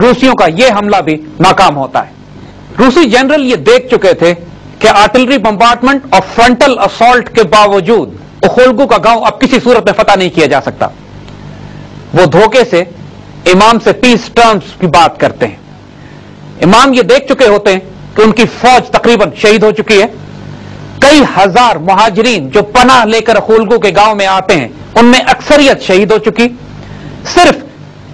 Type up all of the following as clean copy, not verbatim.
रूसियों का यह हमला भी नाकाम होता है। रूसी जनरल ये देख चुके थे कि आर्टिलरी बम्बार्डमेंट और फ्रंटल असॉल्ट के बावजूद ओखोल्गू का गांव अब किसी सूरत में फतह नहीं किया जा सकता। वो धोखे से इमाम से पीस टर्म्स की बात करते हैं। इमाम ये देख चुके होते हैं कि उनकी फौज तकरीबन शहीद हो चुकी है। कई हजार मुहाजिरीन जो पनाह लेकर ओखोल्गू के गांव में आते हैं उनमें अक्सरियत शहीद हो चुकी। सिर्फ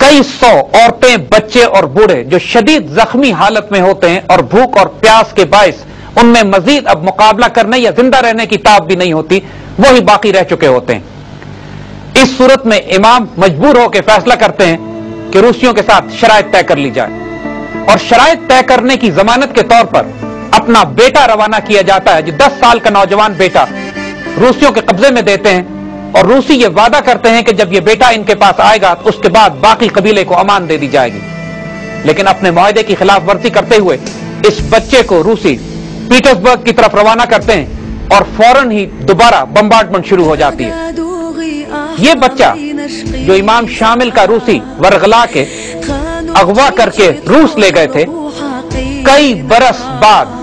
कई सौ औरतें, बच्चे और बूढ़े जो शदीद जख्मी हालत में होते हैं और भूख और प्यास के बायस उनमें मजीद अब मुकाबला करने या जिंदा रहने की ताब भी नहीं होती, वही बाकी रह चुके होते हैं। इस सूरत में इमाम मजबूर होकर फैसला करते हैं कि रूसियों के साथ शराइत तय कर ली जाए और शराइत तय करने की जमानत के तौर पर अपना बेटा रवाना किया जाता है, जो 10 साल का नौजवान बेटा रूसियों के कब्जे में देते हैं और रूसी ये वादा करते हैं कि जब ये बेटा इनके पास आएगा तो उसके बाद बाकी कबीले को अमान दे दी जाएगी। लेकिन अपने मुआहदे की खिलाफ वर्जी करते हुए इस बच्चे को रूसी पीटर्सबर्ग की तरफ रवाना करते हैं और फौरन ही दोबारा बम्बार्डमेंट शुरू हो जाती है। ये बच्चा जो इमाम शामिल का रूसी वरगला के अगवा करके रूस ले गए थे, कई बरस बाद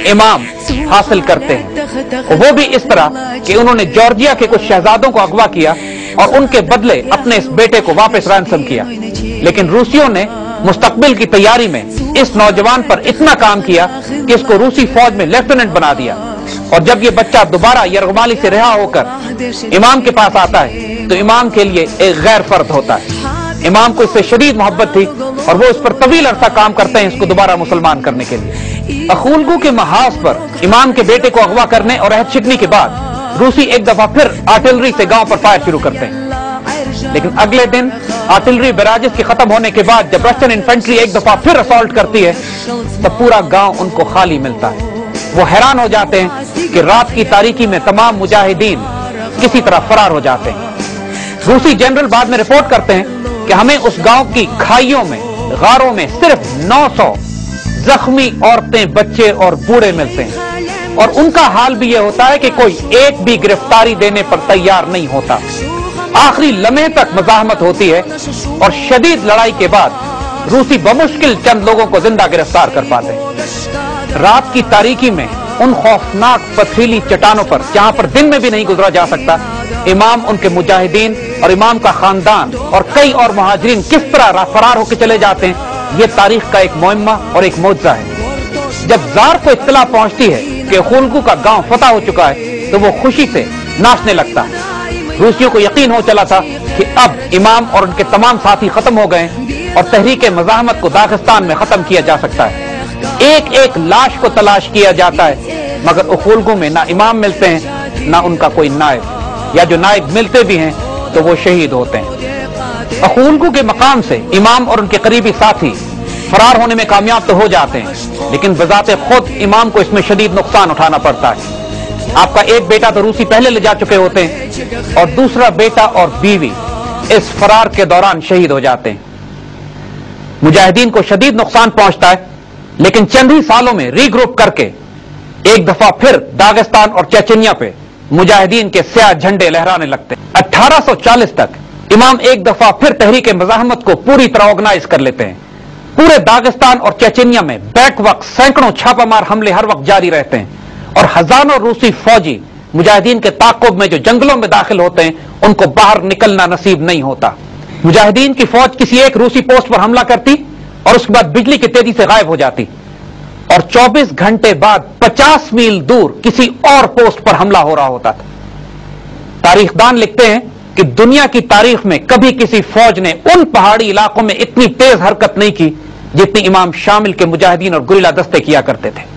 इमाम हासिल करते हैं। वो भी इस तरह कि उन्होंने जॉर्जिया के कुछ शहजादों को अगवा किया और उनके बदले अपने इस बेटे को वापस रैंसम किया। लेकिन रूसियों ने मुस्तकबिल की तैयारी में इस नौजवान पर इतना काम किया कि इसको रूसी फौज में लेफ्टिनेंट बना दिया। और जब ये बच्चा दोबारा यरगमाली से रिहा होकर इमाम के पास आता है तो इमाम के लिए एक गैर फर्द होता है। इमाम को इससे शदीद मोहब्बत थी और वो इस पर तवील अरसा काम करते हैं इसको दोबारा मुसलमान करने के लिए। ओखोल्गू के महाज पर इमाम के बेटे को अगवा करने और अहद शिकनी के बाद रूसी एक दफा फिर आर्टिलरी से गांव पर फायर शुरू करते हैं। लेकिन अगले दिन आर्टिलरी बैराजेस के खत्म होने के बाद जब रशियन इन्फेंट्री एक दफा फिर असॉल्ट करती है तब पूरा गांव उनको खाली मिलता है। वो हैरान हो जाते हैं कि रात की तारीकी में तमाम मुजाहिदीन किसी तरह फरार हो जाते हैं। रूसी जनरल बाद में रिपोर्ट करते हैं कि हमें उस गांव की खाइयों में, गारों में सिर्फ 900 जख्मी औरतें, बच्चे और बूढ़े मिलते हैं और उनका हाल भी यह होता है कि कोई एक भी गिरफ्तारी देने पर तैयार नहीं होता। आखिरी लम्हे तक मज़ाहमत होती है और शदीद लड़ाई के बाद रूसी बमुश्किल चंद लोगों को जिंदा गिरफ्तार कर पाते हैं। रात की तारीकी में उन खौफनाक पथरीली चट्टानों पर जहां पर दिन में भी नहीं गुजरा जा सकता, इमाम, उनके मुजाहिदीन और इमाम का खानदान और कई और मुहाजिरीन किस तरह फरार होकर चले जाते हैं, यह तारीख का एक मुअम्मा और एक मौजज़ा है। जब जार को इत्तला पहुंचती है कि ओखोल्गू का गांव फतह हो चुका है तो वो खुशी से नाचने लगता है। रूसियों को यकीन हो चला था कि अब इमाम और उनके तमाम साथी खत्म हो गए और तहरीक मज़ाहमत को दागिस्तान में खत्म किया जा सकता है। एक एक लाश को तलाश किया जाता है मगर ओखोल्गू में ना इमाम मिलते हैं ना उनका कोई नायब, या जो नायब मिलते भी हैं तो वो शहीद होते हैं। ओखोल्गू के मकाम से इमाम और उनके करीबी साथी फरार होने में कामयाब तो हो जाते हैं लेकिन बजाते खुद इमाम को इसमें शदीद नुकसान उठाना पड़ता है। आपका एक बेटा तो रूसी पहले ले जा चुके होते हैं और दूसरा बेटा और बीवी इस फरार के दौरान शहीद हो जाते हैं। मुजाहिदीन को शदीद नुकसान पहुंचता है लेकिन चंद ही सालों में रीग्रुप करके एक दफा फिर दागिस्तान और चेचनिया पे मुजाहिदीन के स्याह झंडे लहराने लगते हैं। 1840 तक इमाम एक दफा फिर तहरीक मज़ाहमत को पूरी तरह ऑर्गेनाइज कर लेते हैं। पूरे दागिस्तान और चेचनिया में बैक वक्त सैकड़ों छापामार हमले हर वक्त जारी रहते हैं और हजारों रूसी फौजी मुजाहिदीन के ताक़ुब में जो जंगलों में दाखिल होते हैं उनको बाहर निकलना नसीब नहीं होता। मुजाहिदीन की फौज किसी एक रूसी पोस्ट पर हमला करती और उसके बाद बिजली की तेजी से गायब हो जाती और 24 घंटे बाद 50 मील दूर किसी और पोस्ट पर हमला हो रहा होता था। तारीखदान लिखते हैं कि दुनिया की तारीख में कभी किसी फौज ने उन पहाड़ी इलाकों में इतनी तेज हरकत नहीं की जितनी इमाम शामिल के मुजाहिदीन और गुरिल्ला दस्ते किया करते थे।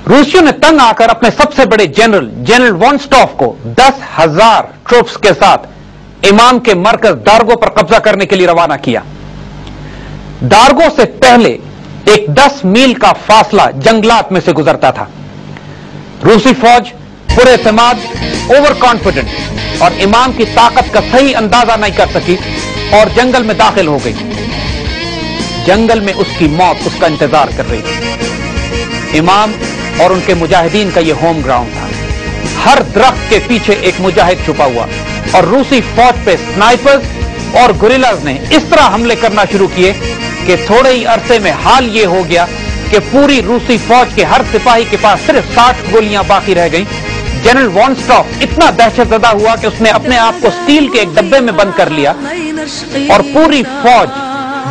रूसियों ने तंग आकर अपने सबसे बड़े जनरल वॉनस्टॉफ को 10,000 ट्रूप्स के साथ इमाम के मरकज दार्गो पर कब्जा करने के लिए रवाना किया। दार्गो से पहले एक 10 मील का फासला जंगलात में से गुजरता था। रूसी फौज पूरे एतमाद, ओवर कॉन्फिडेंट और इमाम की ताकत का सही अंदाजा नहीं कर सकी और जंगल में दाखिल हो गई। जंगल में उसकी मौत उसका इंतजार कर रही थी। इमाम और उनके मुजाहिदीन का यह होम ग्राउंड था। हर दरख्त के पीछे एक मुजाहिद छुपा हुआ और रूसी फौज पे स्नाइपर्स और गुरिल्लाज ने इस तरह हमले करना शुरू किए کہ تھوڑے ہی عرصے میں حال یہ ہو گیا کہ پوری روسی فوج کے ہر سپاہی کے پاس صرف 60 گولیاں باقی رہ گئیں. جنرل وانسٹاف اتنا دہشت زدہ ہوا کہ اس نے اپنے آپ کو سٹیل کے ایک ڈبے میں بند کر لیا اور پوری فوج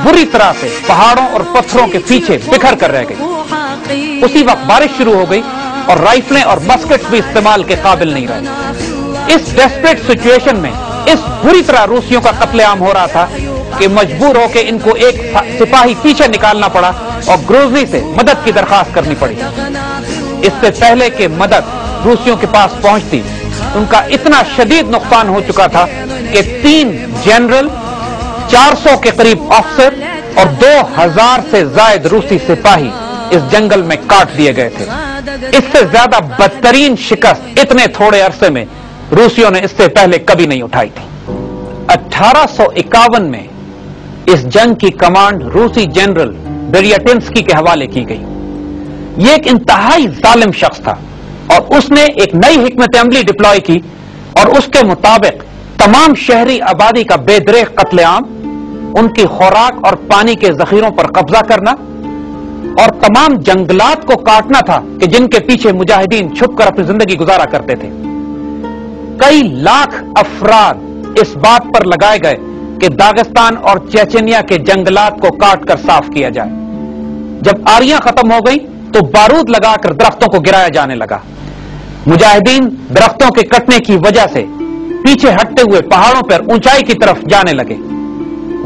بری طرح سے پہاڑوں اور پتھروں کے پیچھے بکھر کر رہ گئی. اسی وقت بارش شروع ہو گئی اور رائفلیں اور مسکٹس بھی استعمال کے قابل نہیں رہے. اس ڈیسپریٹ سچویشن میں اس بری طرح روسیوں کا قتل عام ہو رہا تھا کہ مجبور ہو کے ان کو ایک سپاہی پیچھے نکالنا پڑا اور گروزی سے مدد کی درخواست کرنی پڑی. اس سے پہلے کہ مدد روسیوں کے پاس پہنچتی ان کا اتنا شدید نقصان ہو چکا تھا کہ 3 جنرل، 400 کے قریب افسر اور 2000 سے زائد روسی سپاہی اس جنگل میں کاٹ دیے گئے تھے. اس سے زیادہ بدترین شکست اتنے تھوڑے عرصے میں روسیوں نے اس سے پہلے کبھی نہیں اٹھائی تھی. 1851 میں اس جنگ کی کمانڈ روسی جنرل بیریاٹنسکی کے حوالے کی گئی. یہ ایک انتہائی ظالم شخص تھا اور اس نے ایک نئی حکمت عملی ڈپلوائے کی اور اس کے مطابق تمام شہری آبادی کا بے دریغ قتل عام، ان کی خوراک اور پانی کے ذخیروں پر قبضہ کرنا اور تمام جنگلات کو کاٹنا تھا کہ جن کے پیچھے مجاہدین چھپ کر اپنی زندگی گزارا کرتے تھے. کئی لاکھ افراد اس بات پر لگائے گئے کہ داغستان اور چیچنیا کے جنگلات کو کاٹ کر صاف کیا جائے. جب آریاں ختم ہو گئی تو بارود لگا کر درختوں کو گرایا جانے لگا. مجاہدین درختوں کے کٹنے کی وجہ سے پیچھے ہٹتے ہوئے پہاڑوں پر اونچائی کی طرف جانے لگے.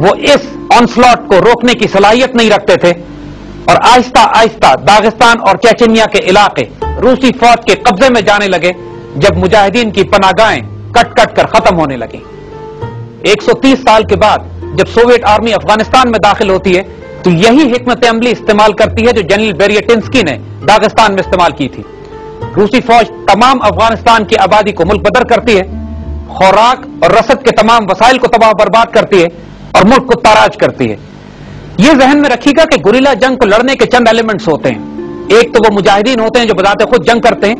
وہ اس آنسلاٹ کو روکنے کی صلاحیت نہیں رکھتے تھے اور آہستہ آہستہ داغستان اور چیچنیا کے علاقے روسی فوج کے قبضے میں جانے لگے جب مجاہدین کی پناہگاہیں کٹ کٹ کر ختم ہونے لگیں. 130 سال کے بعد جب سوویٹ آرمی افغانستان میں داخل ہوتی ہے تو یہی حکمت عملی استعمال کرتی ہے جو جنرل بیریاٹنسکی نے داغستان میں استعمال کی تھی. روسی فوج تمام افغانستان کی آبادی کو ملک بدر کرتی ہے، خوراک اور رسد کے تمام وسائل کو تباہ برباد کرتی ہے اور ملک کو تاراج کرتی ہے. یہ ذہن میں رکھیے گا کہ گوریلا جنگ کو لڑنے کے چند ایلیمنٹس ہوتے ہیں. ایک تو وہ مجاہدین ہوتے ہیں جو بذات خود جنگ کرتے ہیں،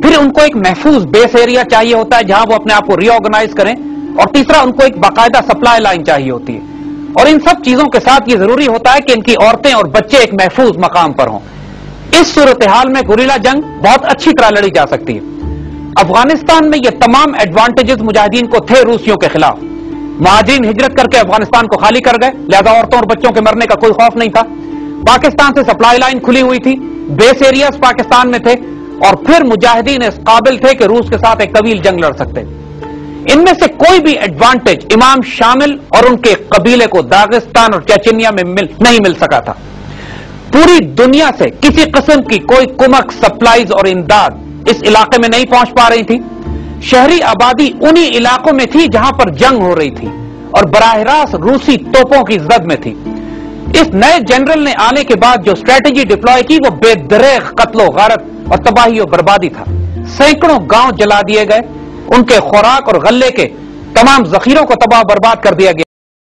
پھر ان کو ایک محفوظ بیس ایریا چاہیے ہوتا ہے جہاں وہ اپنے آپ کو ری آرگنائز کریں، اور تیسرا ان کو ایک باقاعدہ سپلائی لائن چاہیے ہوتی ہے. اور ان سب چیزوں کے ساتھ یہ ضروری ہوتا ہے کہ ان کی عورتیں اور بچے ایک محفوظ مقام پر ہوں. اس صورتحال میں گوریلا جنگ بہت اچھی طرح لڑی جا سکتی ہے. افغانستان میں یہ تمام ایڈوانٹیجز مجاہدین کو تھے روسیوں کے خلاف. مہاجرین ہجرت کر کے افغانستان کو خالی کر گئے، لہذا عورتوں اور بچوں کے مرنے کا کوئی خوف نہیں تھا. پاکستان سے سپلائی لائن کھلی ہوئی تھی، بیس ایریاز پاکستان میں تھے، اور پھر مجاہدین اس قابل تھے کہ روس کے ساتھ ایک طویل جنگ لڑ سکتے. ان میں سے کوئی بھی ایڈوانٹیج امام شامل اور ان کے قبیلے کو داغستان اور چیچنیا میں نہیں مل سکا تھا. پوری دنیا سے کسی قسم کی کوئی کمک، سپلائیز اور امداد اس علاقے میں نہیں پہنچ پا رہی تھی. شہری آبادی انہی علاقوں میں تھی جہاں پر جنگ ہو رہی تھی اور براہ راست روسی توپوں کی زد میں تھی. اس نئے جنرل نے آنے کے بعد جو اسٹریٹجی ڈپلوائے کی وہ بے دریغ قتل و غارت اور تباہی و بربادی تھا. سینکڑوں گاؤں جلا دیے گئے، ان کے خوراک اور غلے کے تمام ذخیروں کو تباہ برباد کر دیا گیا.